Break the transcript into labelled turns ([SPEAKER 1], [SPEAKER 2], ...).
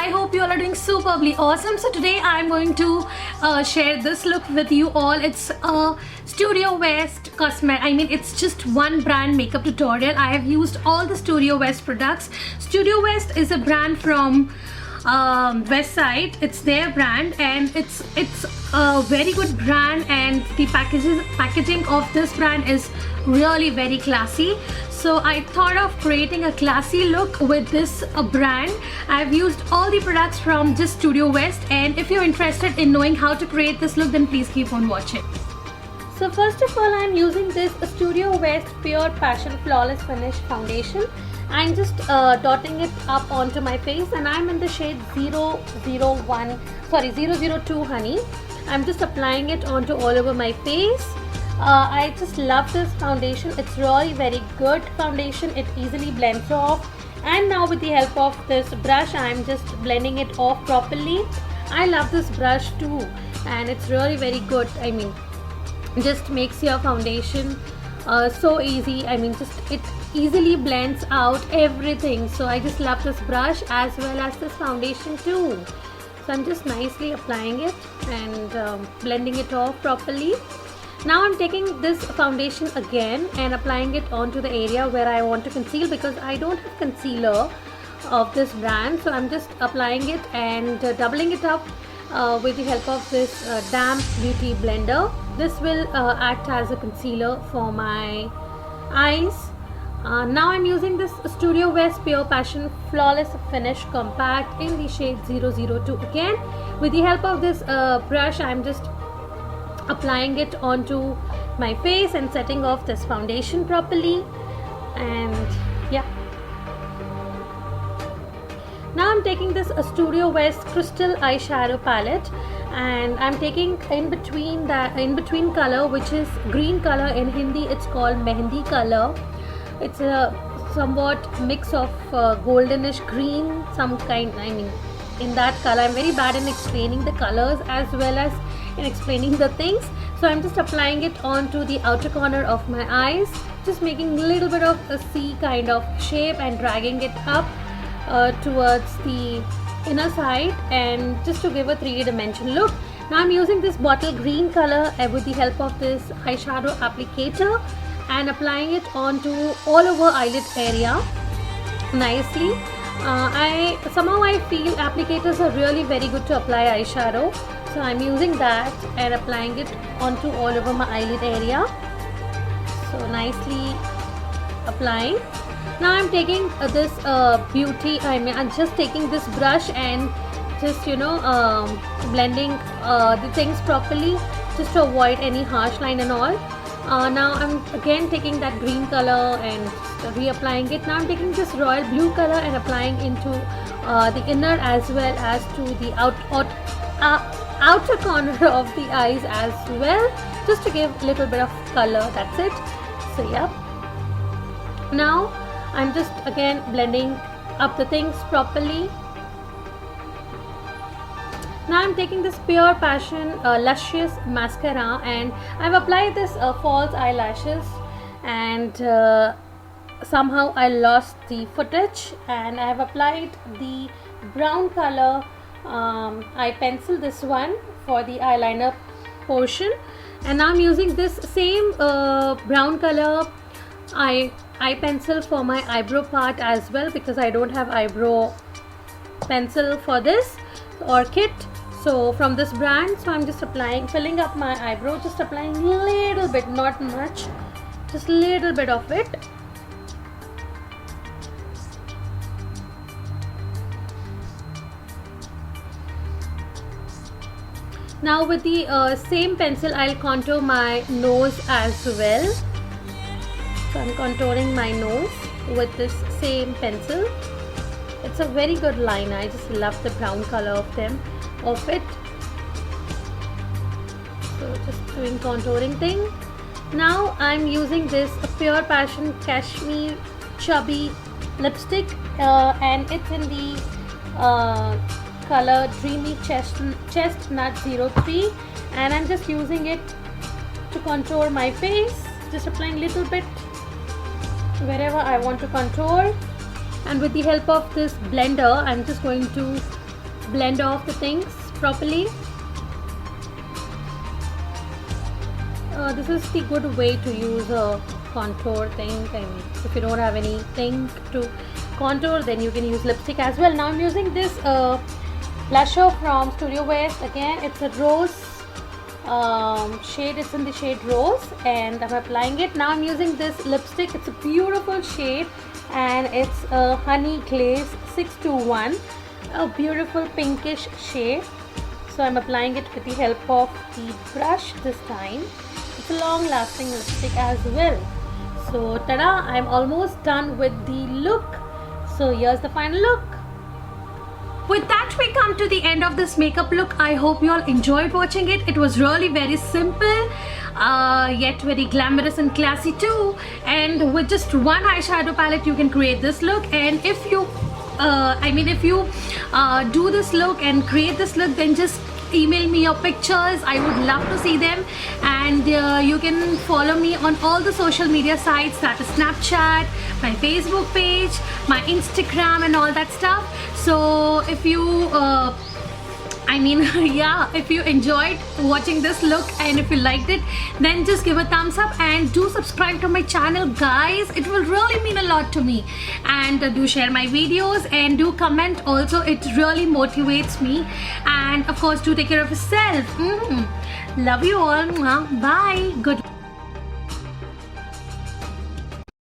[SPEAKER 1] I hope you all are doing superbly awesome. So today I'm going to share this look with you all. It's a Studio West cosmetic. I mean, it's just one brand makeup tutorial. I have used all the Studio West products. Studio West is a brand from West Side. It's their brand, and it's a very good brand, and the packaging of this brand is really very classy. So I thought of creating a classy look with this brand. I've used all the products from just Studio West, and if you're interested in knowing how to create this look, then please keep on watching. So first of all, I'm using this Studio West Pure Passion Flawless Finish Foundation. I'm just dotting it up onto my face, and I'm in the shade 002 Honey. I'm just applying it onto all over my face. I just love this foundation. It's really very good foundation. It easily blends off, and now with the help of this brush, I'm just blending it off properly. I love this brush too, and it's really very good. I mean, just makes your foundation so easy. I mean, just it easily blends out everything. So I just love this brush as well as this foundation too. So I'm just nicely applying it and blending it off properly. Now I'm taking this foundation again and applying it onto the area where I want to conceal, because I don't have concealer of this brand. So I'm just applying it and doubling it up with the help of this Damp Beauty Blender. This will act as a concealer for my eyes. Now I'm using this Studio West Pure Passion Flawless Finish Compact in the shade 002 again. With the help of this brush, I'm just applying it onto my face and setting off this foundation properly. And yeah, now I'm taking this Studio West Crystal Eyeshadow Palette, and I'm taking in between color, which is green color. In Hindi it's called Mehendi color. It's a somewhat mix of goldenish green, some kind. I mean, in that color. I'm very bad in explaining the colors as well as in explaining the things. So I'm just applying it onto the outer corner of my eyes, just making a little bit of a C kind of shape and dragging it up towards the inner side, and just to give a 3D look. Now I'm using this bottle green color with the help of this eyeshadow applicator and applying it onto all over eyelid area nicely. I feel applicators are really very good to apply eyeshadow, so I'm using that and applying it onto all over my eyelid area. So nicely applying. Now I'm taking this I'm just taking this brush and just blending the things properly, just to avoid any harsh line and all. Now I'm again taking that green color and reapplying it. Now I'm taking this royal blue color and applying into the inner as well as to the outer corner of the eyes as well, just to give a little bit of color. That's it. So yeah, now I'm just again blending up the things properly. Now I'm taking this Pure Passion Luscious Mascara, and I've applied this false eyelashes, and somehow I lost the footage, and I've applied the brown color eye pencil, this one for the eyeliner portion, and now I'm using this same brown color eye pencil for my eyebrow part as well, because I don't have eyebrow pencil for this or kit. So from this brand, so I'm just filling up my eyebrow, just applying a little bit, not much, just a little bit of it. Now with the same pencil, I'll contour my nose as well. So I'm contouring my nose with this same pencil. It's a very good liner. I just love the brown color of it. So just doing contouring thing. Now I'm using this Pure Passion Cashmere Chubby lipstick, and it's in the color Dreamy Chestnut 03, and I'm just using it to contour my face, just applying a little bit wherever I want to contour. And with the help of this blender, I'm just going to blend off the things properly. This is the good way to use a contour thing. I mean, if you don't have anything to contour, then you can use lipstick as well. Now I'm using this blusher from Studio West. Again, it's a rose shade. It's in the shade Rose, and I'm applying it. Now I'm using this lipstick. It's a beautiful shade, and it's a Honey Glaze 621, a beautiful pinkish shade. So I'm applying it with the help of the brush this time. It's a long lasting lipstick as well. So tada, I'm almost done with the look. So here's the final look. With that, we come to the end of this makeup look. I hope you all enjoyed watching it. It was really very simple, yet very glamorous and classy too. And with just one eyeshadow palette, you can create this look. And if you do this look and create this look, then just email me your pictures. I would love to see them. And you can follow me on all the social media sites, that is Snapchat, my Facebook page, my Instagram, and all that stuff. So if you if you enjoyed watching this look and if you liked it, then just give a thumbs up and do subscribe to my channel, guys. It will really mean a lot to me. And do share my videos and do comment also. It really motivates me. And of course, do take care of yourself. Love you all. Bye. Good.